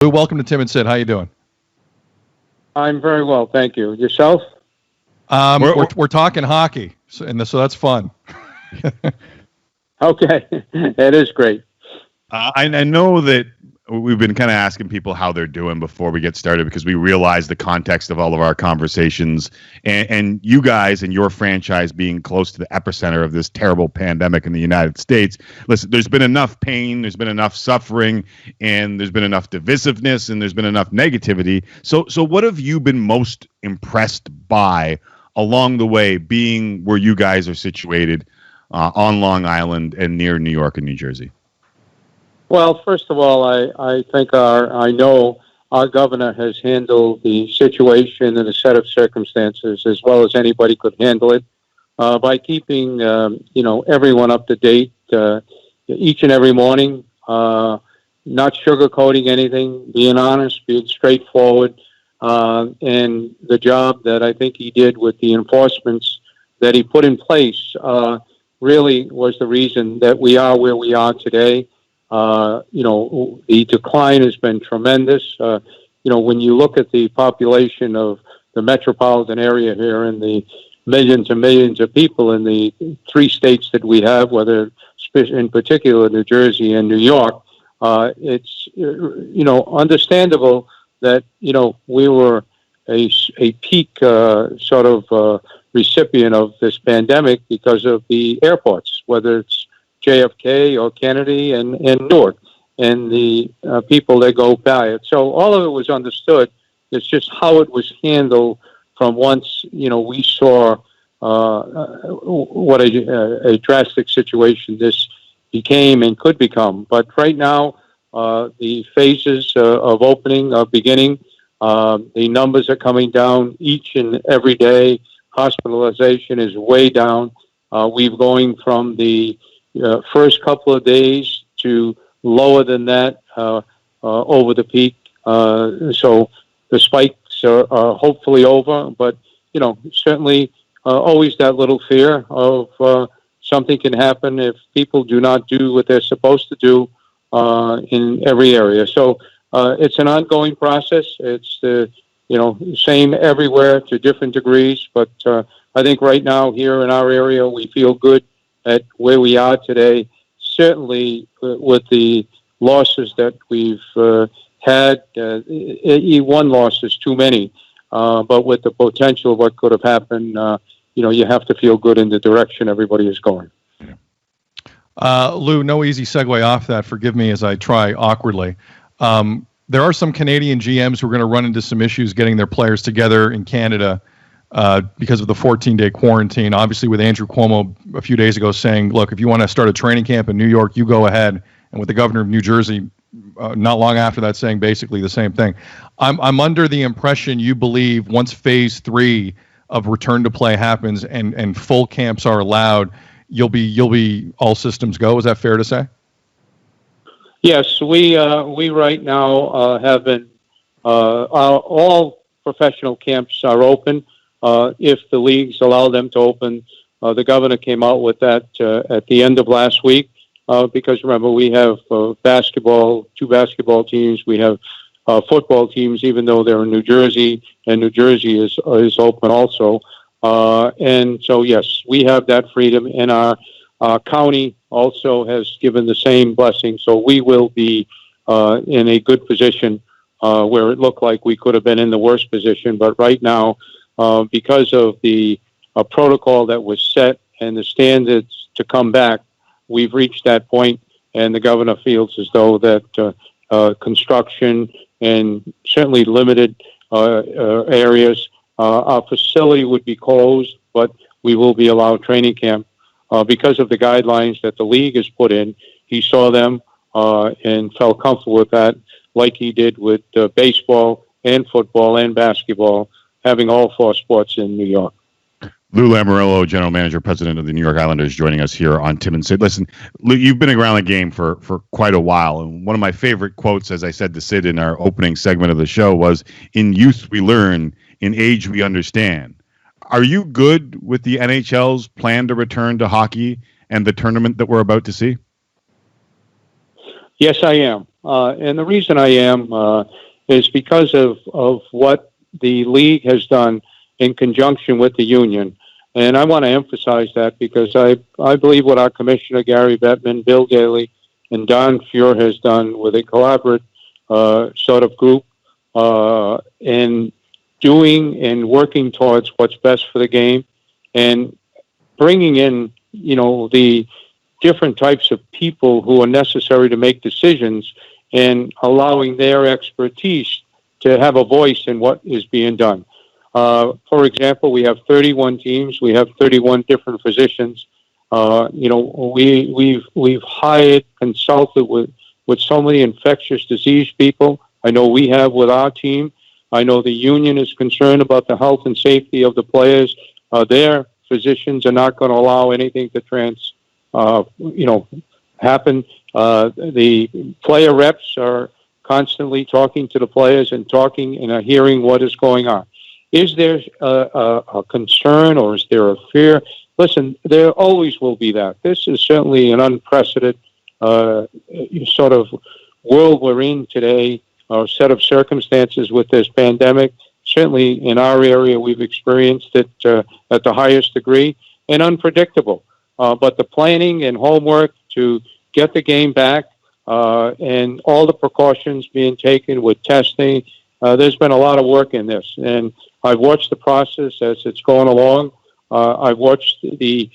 Lou, welcome to Tim and Sid. How you doing? I'm very well, thank you. Yourself? We're talking hockey, so that's fun. Okay, that is great. I know that we've been kind of asking people how they're doing before we get started because we realize the context of all of our conversations and you guys and your franchise being close to the epicenter of this terrible pandemic in the United States. Listen, there's been enough pain, there's been enough suffering, and there's been enough divisiveness, and there's been enough negativity. So what have you been most impressed by along the way, being where you guys are situated on Long Island and near New York and New Jersey? Well, first of all, I know our governor has handled the situation in a set of circumstances as well as anybody could handle it by keeping everyone up to date each and every morning, not sugarcoating anything, being honest, being straightforward, and the job that I think he did with the enforcements that he put in place really was the reason that we are where we are today. The decline has been tremendous. When you look at the population of the metropolitan area here and the millions and millions of people in the three states that we have, whether in particular New Jersey and New York, it's, understandable that, we were a peak sort of recipient of this pandemic because of the airports, whether it's JFK or Kennedy and Newark, and the people that go by it. So all of it was understood. It's just how it was handled from once, we saw what a drastic situation this became and could become. But right now, the phases of opening are beginning. The numbers are coming down each and every day. Hospitalization is way down. We've going from the first couple of days to lower than that over the peak. So the spikes are hopefully over, but, certainly always that little fear of something can happen if people do not do what they're supposed to do in every area. So it's an ongoing process. It's the same everywhere to different degrees, but I think right now here in our area we feel good at where we are today. Certainly with the losses that we've had, one loss is too many, but with the potential of what could have happened, you have to feel good in the direction everybody is going. Lou, no easy segue off that. Forgive me as I try awkwardly. There are some Canadian GMs who are going to run into some issues getting their players together in Canada because of the 14-day quarantine. Obviously, with Andrew Cuomo a few days ago saying, look, if you want to start a training camp in New York, you go ahead. And with the governor of New Jersey not long after that saying basically the same thing. I'm under the impression you believe once phase 3 of return to play happens and full camps are allowed, you'll be all systems go. Is that fair to say? Yes, we right now have been all professional camps are open. If the leagues allow them to open, the governor came out with that at the end of last week. Because remember, we have two basketball teams. We have football teams, even though they're in New Jersey, and New Jersey is open also. And so, yes, we have that freedom, and our county also has given the same blessing. So we will be in a good position where it looked like we could have been in the worst position. But right now, because of the protocol that was set and the standards to come back, we've reached that point, and the governor feels as though that construction and certainly limited areas, our facility would be closed, but we will be allowed training camp because of the guidelines that the league has put in. He saw them and felt comfortable with that, like he did with baseball and football and basketball, having all four sports in New York. Lou Lamoriello, General Manager, President of the New York Islanders, joining us here on Tim and Sid. Listen, Lou, you've been around the game for quite a while, and one of my favorite quotes, as I said to Sid in our opening segment of the show, was, "In youth we learn, in age we understand." Are you good with the NHL's plan to return to hockey and the tournament that we're about to see? Yes, I am. And the reason I am is because of what the league has done in conjunction with the union. And I want to emphasize that because I believe what our commissioner, Gary Bettman, Bill Daly, and Don Fuhr has done with a collaborative sort of group in doing and working towards what's best for the game and bringing in, the different types of people who are necessary to make decisions and allowing their expertise to have a voice in what is being done. For example, we have 31 teams. We have 31 different physicians. We've hired, consulted with so many infectious disease people. I know we have with our team. I know the union is concerned about the health and safety of the players. Their physicians are not going to allow anything to happen. The player reps are constantly talking to the players and talking and hearing what is going on. Is there a concern or is there a fear? Listen, there always will be that. This is certainly an unprecedented sort of world we're in today, or set of circumstances with this pandemic. Certainly in our area, we've experienced it at the highest degree and unpredictable. But the planning and homework to get the game back and all the precautions being taken with testing, there's been a lot of work in this. And I've watched the process as it's going along. I've watched the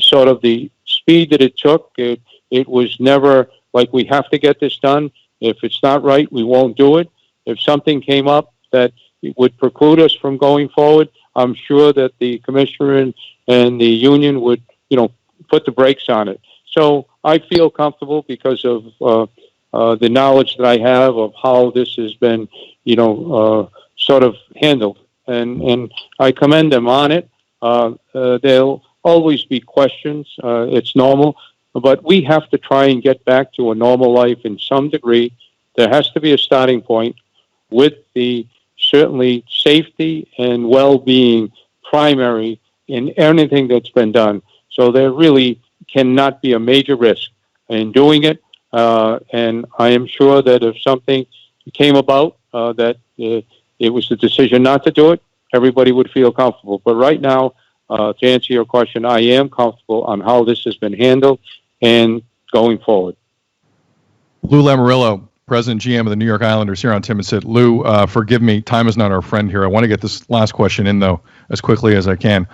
sort of the speed that it took. It was never like we have to get this done. If it's not right, we won't do it. If something came up that would preclude us from going forward, I'm sure that the commissioner and the union would, put the brakes on it. So I feel comfortable because of the knowledge that I have of how this has been, sort of handled. And I commend them on it. There'll always be questions. It's normal. But we have to try and get back to a normal life in some degree. There has to be a starting point with the certainly safety and well-being primary in anything that's been done. So there really cannot be a major risk in doing it. And I am sure that if something came about that it was the decision not to do it, everybody would feel comfortable. But right now, to answer your question, I am comfortable on how this has been handled and going forward. Lou Lamoriello, President GM of the New York Islanders, here on Tim and Sid. Lou, forgive me, time is not our friend here. I want to get this last question in, though, as quickly as I can.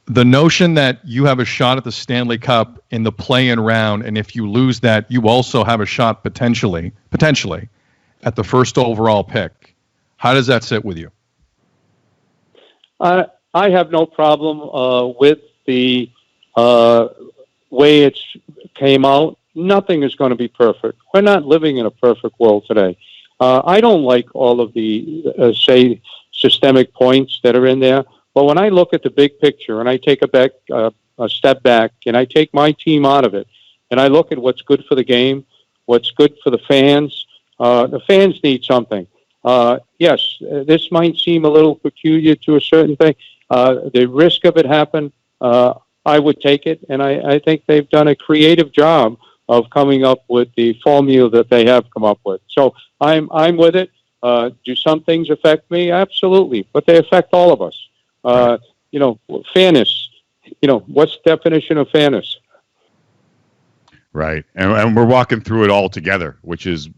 The notion that you have a shot at the Stanley Cup in the play-in round, and if you lose that, you also have a shot potentially at the first overall pick. How does that sit with you? I have no problem with the way it's came out. Nothing is going to be perfect. We're not living in a perfect world today. I don't like all of the, systemic points that are in there. But when I look at the big picture and I take a step back and I take my team out of it and I look at what's good for the game, what's good for the fans need something. Yes, this might seem a little peculiar to a certain thing. The risk of it happen, I would take it, and I think they've done a creative job of coming up with the formula that they have come up with. So I'm with it. Do some things affect me? Absolutely, but they affect all of us. Fairness. What's the definition of fairness? Right, and we're walking through it all together, which is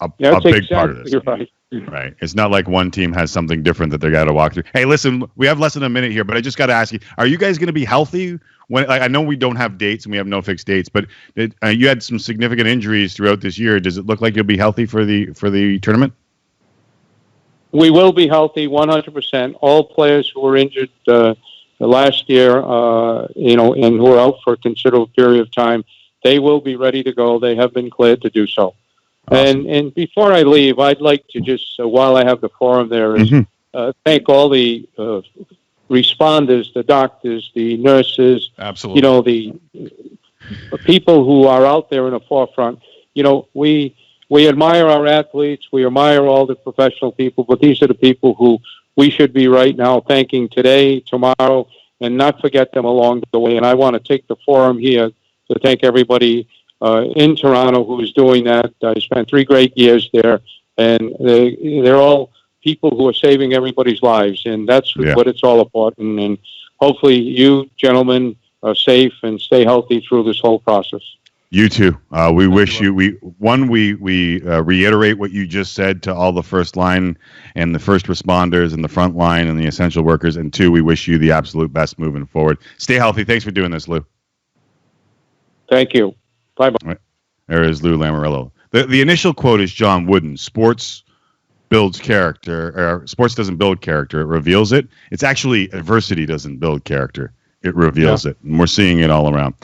a big part of this. Right. Right. It's not like one team has something different that they got to walk through. Hey, listen, we have less than a minute here, but I just got to ask you: are you guys going to be healthy? I know we don't have dates and we have no fixed dates, but you had some significant injuries throughout this year. Does it look like you'll be healthy for the tournament? We will be healthy, 100%. All players who were injured last year, and who are out for a considerable period of time, they will be ready to go. They have been cleared to do so. Awesome. And before I leave, I'd like to just, while I have the forum there, thank all the responders, the doctors, the nurses, absolutely, the people who are out there in the forefront. We admire our athletes, we admire all the professional people, but these are the people who we should be right now thanking today, tomorrow, and not forget them along the way. And I want to take the forum here to thank everybody in Toronto who is doing that. I spent 3 great years there, and they're all people who are saving everybody's lives, and that's what it's all about. And hopefully you gentlemen are safe and stay healthy through this whole process. You too. We wish you. We reiterate what you just said to all the first line and the first responders and the front line and the essential workers. And 2, we wish you the absolute best moving forward. Stay healthy. Thanks for doing this, Lou. Thank you. Bye-bye. Right. There is Lou Lamoriello. The initial quote is John Wooden. Sports builds character. Or sports doesn't build character. It reveals it. It's actually adversity doesn't build character. It reveals it. And we're seeing it all around.